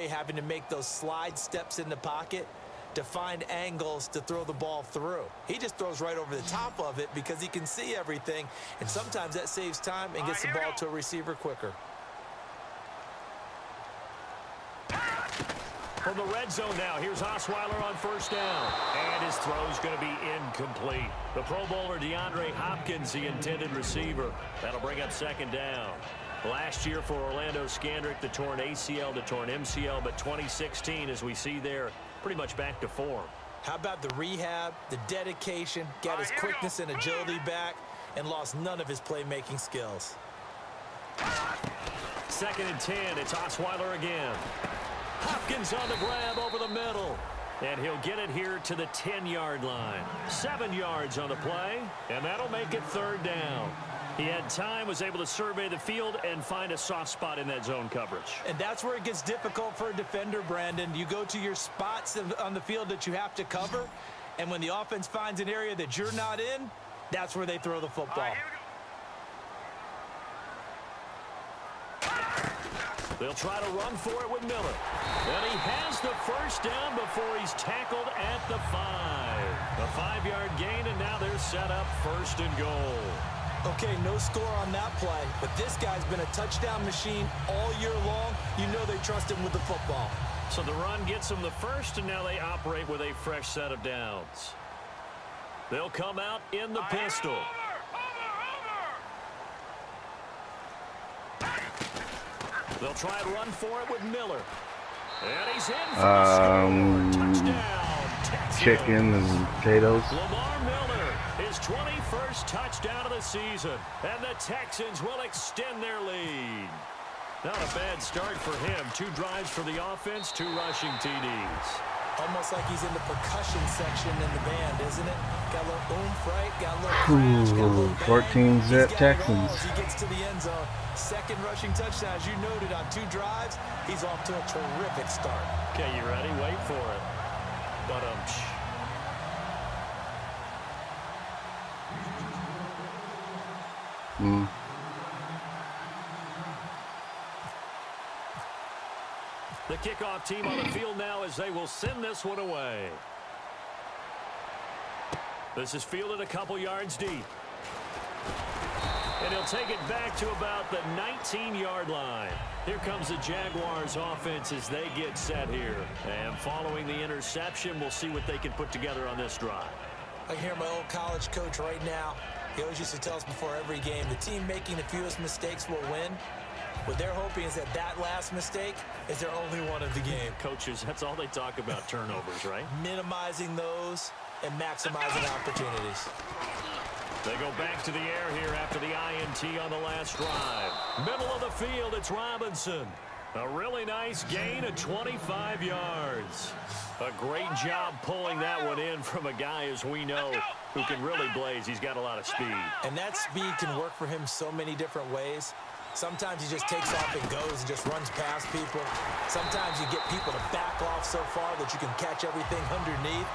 Having to make those slide steps in the pocket to find angles to throw the ball through. He just throws right over the top of it because he can see everything, and sometimes that saves time and gets the ball to a receiver quicker. From the red zone now, here's Osweiler on first down. And his throw's going to be incomplete. The Pro Bowler DeAndre Hopkins, the intended receiver. That'll bring up second down. Last year for Orlando Scandrick, the torn ACL, the torn MCL, but 2016, as we see there, pretty much back to form. How about the rehab, the dedication, got his quickness and agility back, and lost none of his playmaking skills. 2nd and 10, it's Osweiler again. Hopkins on the grab over the middle. And he'll get it here to the 10-yard line. 7 yards on the play, and that'll make it 3rd down. He had time, was able to survey the field and find a soft spot in that zone coverage. And that's where it gets difficult for a defender, Brandon. You go to your spots on the field that you have to cover, and when the offense finds an area that you're not in, that's where they throw the football. They'll try to run for it with Miller. And he has the first down before he's tackled at the 5. A 5-yard gain, and now they're set up 1st and goal. Okay, no score on that play, but this guy's been a touchdown machine all year long. You know they trust him with the football. So the run gets them the first, and now they operate with a fresh set of downs. They'll come out in the pistol. They'll try and run for it with Miller. And he's in for a score. Touchdown, Texans. Chicken and potatoes. Lamar Miller, his 21st touchdown of the season. And the Texans will extend their lead. Not a bad start for him. 2 drives for the offense, 2 rushing TDs. Almost like he's in the percussion section in the band, isn't it? Got a little oomph, right? Got a little crash, got a little bang. 14-zip Texans. He gets to the end zone. 2nd rushing touchdown, as you noted, on 2 drives. He's off to a terrific start. Okay, you ready? Wait for it. But The kickoff team on the field now as they will send this one away. This is fielded a couple yards deep. And he'll take it back to about the 19-yard line. Here comes the Jaguars offense as they get set here. And following the interception, we'll see what they can put together on this drive. I hear my old college coach right now. He always used to tell us before every game, the team making the fewest mistakes will win. What they're hoping is that last mistake is their only one of the game. Coaches, that's all they talk about, turnovers, right? Minimizing those and maximizing opportunities. They go back to the air here after the INT on the last drive. Middle of the field, it's Robinson. A really nice gain of 25 yards. A great job pulling that one in from a guy, as we know, who can really blaze. He's got a lot of speed. And that speed can work for him so many different ways. Sometimes he just takes off and goes and just runs past people. Sometimes you get people to back off so far that you can catch everything underneath.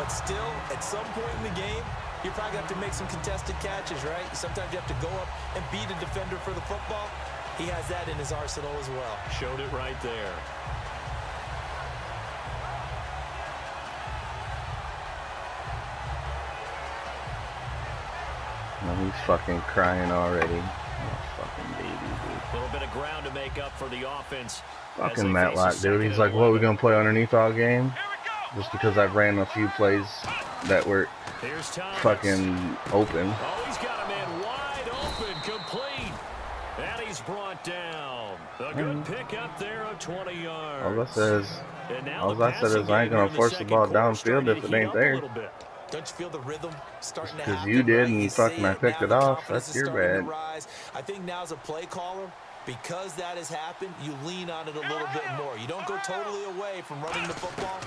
But still, at some point in the game, you probably have to make some contested catches, right? Sometimes you have to go up and beat a defender for the football. He has that in his arsenal as well. Showed it right there. Oh, he's fucking crying already. Oh, fucking baby, dude. A little bit of ground to make up for the offense. Fucking Matlock, dude. He's like, what, are we going to play underneath all game? Just because I've ran a few plays that were fucking open. Oh, he's got a man wide open, complete. And he's brought down. A good pick up there of 20 yards. All I said is I ain't going to force the ball downfield if it ain't there. Don't you feel the rhythm starting to Because happen? you did, right? and fucking I picked it off. That's your bad. I think now as a play caller, because that has happened, you lean on it a little bit more. You don't go totally away from running the football,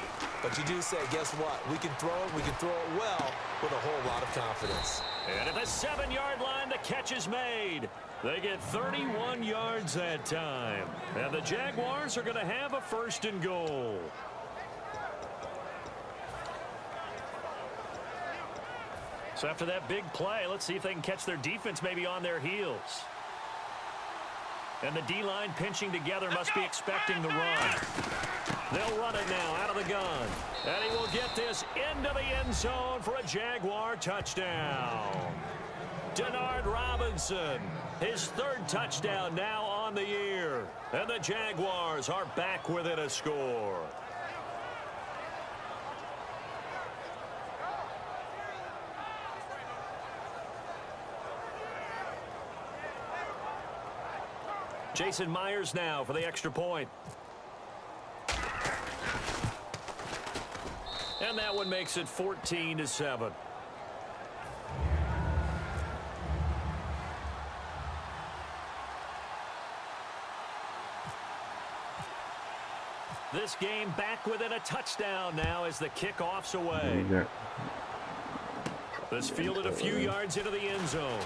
but you do say, guess what? We can throw it. We can throw it well with a whole lot of confidence. And at the 7-yard line, the catch is made. They get 31 yards that time. And the Jaguars are going to have a 1st and goal. So after that big play, let's see if they can catch their defense maybe on their heels. And the D-line pinching together must be expecting the run. They'll run it now out of the gun. And he will get this into the end zone for a Jaguar touchdown. Denard Robinson, his third touchdown now on the year. And the Jaguars are back within a score. Jason Myers now for the extra point. And that one makes it 14-7. This game back within a touchdown now as the kickoff's away. This fielded a few yards into the end zone.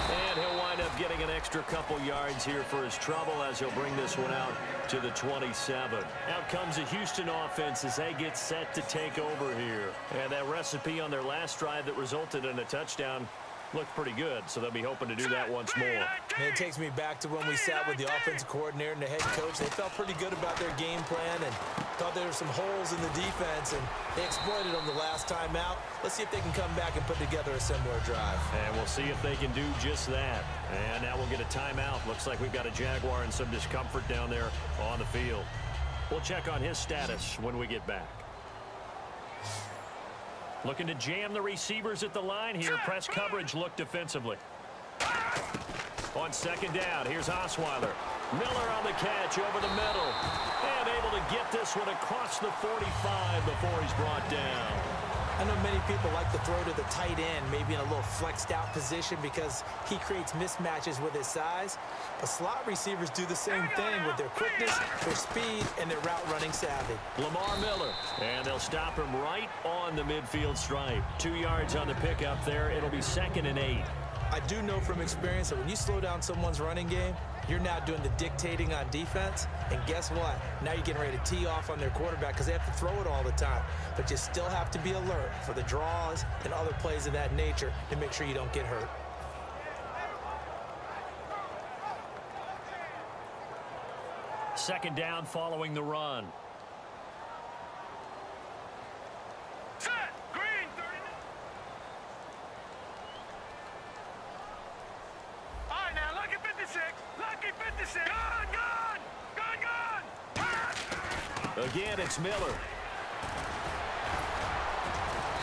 And he'll wind up getting an extra couple yards here for his trouble as he'll bring this one out to the 27. Out comes the Houston offense as they get set to take over here. And that recipe on their last drive that resulted in a touchdown looked pretty good, so they'll be hoping to do that once more. And it takes me back to when we sat with the offensive coordinator and the head coach. They felt pretty good about their game plan and thought there were some holes in the defense, and they exploited them the last time out. Let's see if they can come back and put together a similar drive. And we'll see if they can do just that. And now we'll get a timeout. Looks like we've got a Jaguar in some discomfort down there on the field. We'll check on his status when we get back. Looking to jam the receivers at the line here. Press coverage look defensively. On second down, here's Osweiler. Miller on the catch over the middle. And able to get this one across the 45 before he's brought down. I know many people like to throw to the tight end, maybe in a little flexed out position because he creates mismatches with his size. But slot receivers do the same thing with their quickness, their speed, and their route running savvy. Lamar Miller, and they'll stop him right on the midfield stripe. 2 yards on the pickup there. It'll be 2nd and 8. I do know from experience that when you slow down someone's running game, you're now doing the dictating on defense. And guess what? Now you're getting ready to tee off on their quarterback because they have to throw it all the time. But you still have to be alert for the draws and other plays of that nature to make sure you don't get hurt. Second down following the run. Again, it's Miller.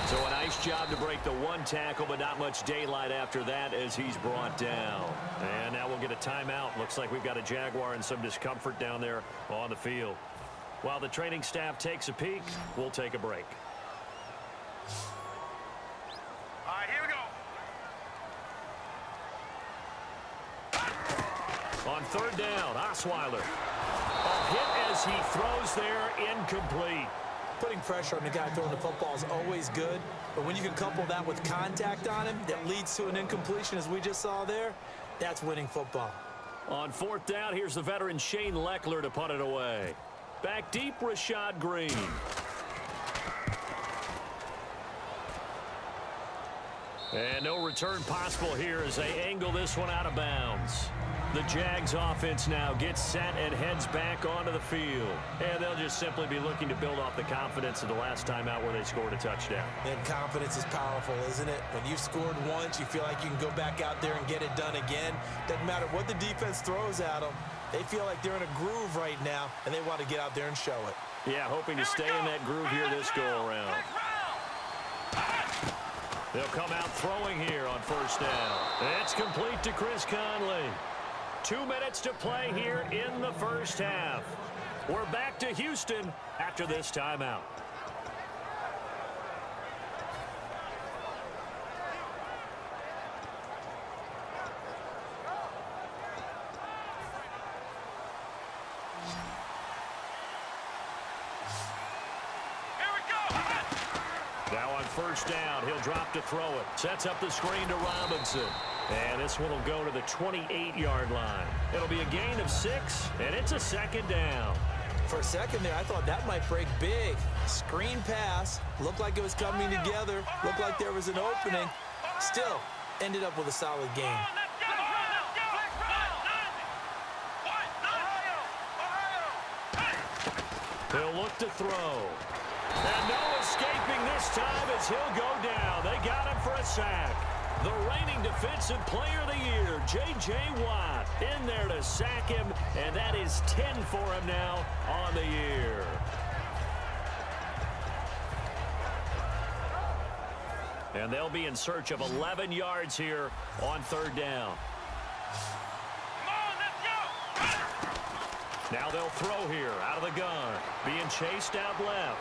So a nice job to break the one tackle, but not much daylight after that as he's brought down. And now we'll get a timeout. Looks like we've got a Jaguar in some discomfort down there on the field. While the training staff takes a peek, we'll take a break. All right, here we go. On third down, Osweiler. A hit as he throws there, incomplete. Putting pressure on the guy throwing the football is always good, but when you can couple that with contact on him that leads to an incompletion as we just saw there, that's winning football. On fourth down, here's the veteran Shane Leckler to punt it away. Back deep, Rashad Green. And no return possible here as they angle this one out of bounds. The Jags offense now gets set and heads back onto the field. And they'll just simply be looking to build off the confidence of the last time out where they scored a touchdown. And confidence is powerful, isn't it? When you've scored once, you feel like you can go back out there and get it done again. Doesn't matter what the defense throws at them. They feel like they're in a groove right now, and they want to get out there and show it. Yeah, hoping to stay in that groove here this go-around. They'll come out throwing here on first down. It's complete to Chris Conley. 2 minutes to play here in the first half. We're back to Houston after this timeout. Now on first down, he'll drop to throw it. Sets up the screen to Robinson. And this one will go to the 28-yard line. It'll be a gain of 6, and it's a second down. For a second there, I thought that might break big. Screen pass. Looked like it was coming together. Looked like there was an opening. Still, ended up with a solid gain. He'll look to throw. And no escaping this time as he'll go down. They got him for a sack. The reigning defensive player of the year, J.J. Watt, in there to sack him, and that is 10 for him now on the year. And they'll be in search of 11 yards here on third down. Now they'll throw here out of the gun. Being chased out left.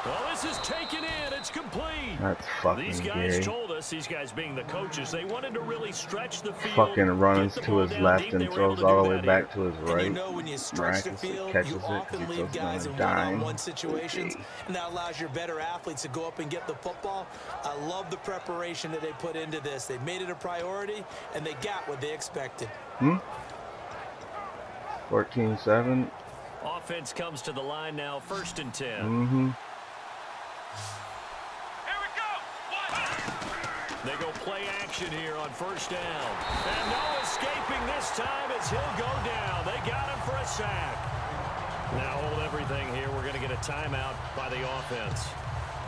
Well, this is taken in. It's complete. That's fucking These guys gay. told us, these guys being the coaches, they wanted to really stretch the field. Fucking runs to his left and throws all the way back to his And right. you know when you stretch the field, Catches you it 'cause often he leave feels guys in gonna die. one-on-one situations, and that allows your better athletes to go up and get the football. I love the preparation that they put into this. They made it a priority, and they got what they expected. 14-7. Offense comes to the line now, 1st and 10. Mm-hmm. They go play action here on 1st down. And no escaping this time as he'll go down. They got him for a sack. Now hold everything here. We're going to get a timeout by the offense.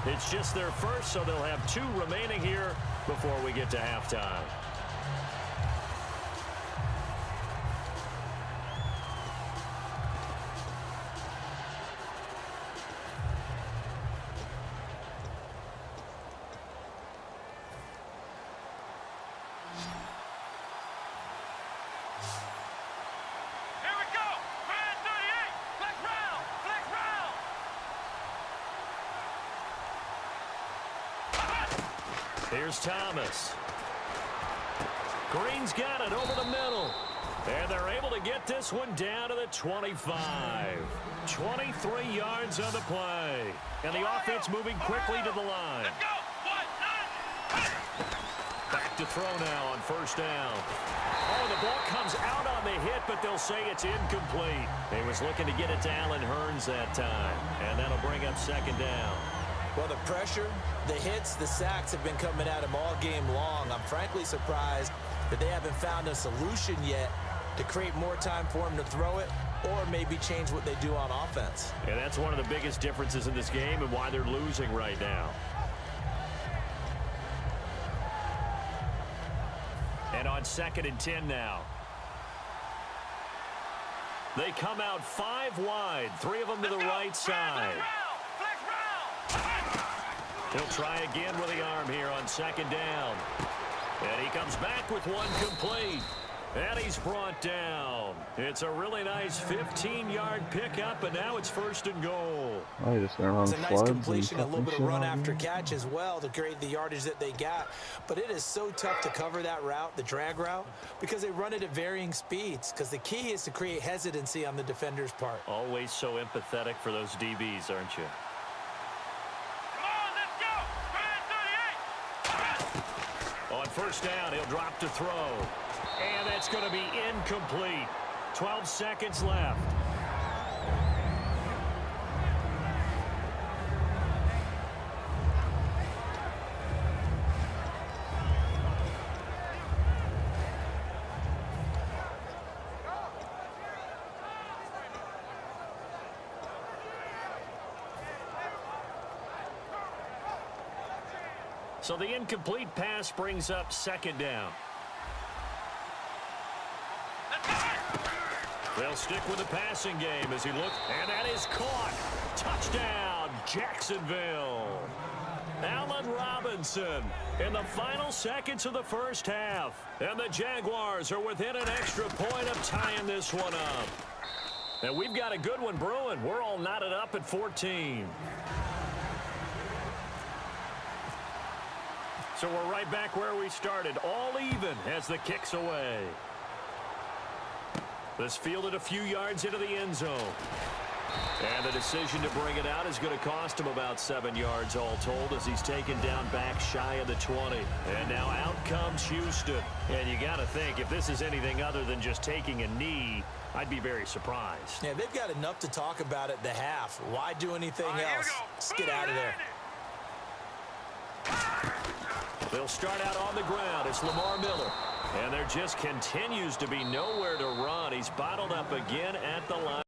It's just their first, so they'll have 2 remaining here before we get to halftime. Here's Thomas. Green's got it over the middle. And they're able to get this one down to the 25. 23 yards on the play. And the offense moving quickly to the line. Back to throw now on 1st down. Oh, the ball comes out on the hit, but they'll say it's incomplete. He was looking to get it to Allen Hurns that time. And that'll bring up 2nd down. Well, the pressure, the hits, the sacks have been coming at him all game long. I'm frankly surprised that they haven't found a solution yet to create more time for him to throw it or maybe change what they do on offense. And that's one of the biggest differences in this game and why they're losing right now. And on 2nd and 10 now. They come out 5 wide, 3 of them to the right side. He'll try again with the arm here on 2nd down. And he comes back with one complete. And he's brought down. It's a really nice 15-yard pickup, and now it's 1st and goal. Oh, you're just gonna run It's a nice floods completion, a and little bit of fucking run shit after on catch as well to create the yardage that they got. But it is so tough to cover that route, the drag route, because they run it at varying speeds. Because the key is to create hesitancy on the defender's part. Always so empathetic for those DBs, aren't you? On 1st down, he'll drop to throw. And that's going to be incomplete. 12 seconds left. So the incomplete pass brings up 2nd down. They'll stick with the passing game as he looks, and that is caught. Touchdown, Jacksonville. Allen Robinson in the final seconds of the 1st half. And the Jaguars are within an extra point of tying this one up. And we've got a good one brewing. We're all knotted up at 14. So we're right back where we started, all even as the kick's away. This fielded a few yards into the end zone. And the decision to bring it out is going to cost him about 7 yards all told as he's taken down back shy of the 20. And now out comes Houston. And you got to think, if this is anything other than just taking a knee, I'd be very surprised. Yeah, they've got enough to talk about at the half. Why do anything else? Let's get out of there. They'll start out on the ground. It's Lamar Miller. And there just continues to be nowhere to run. He's bottled up again at the line.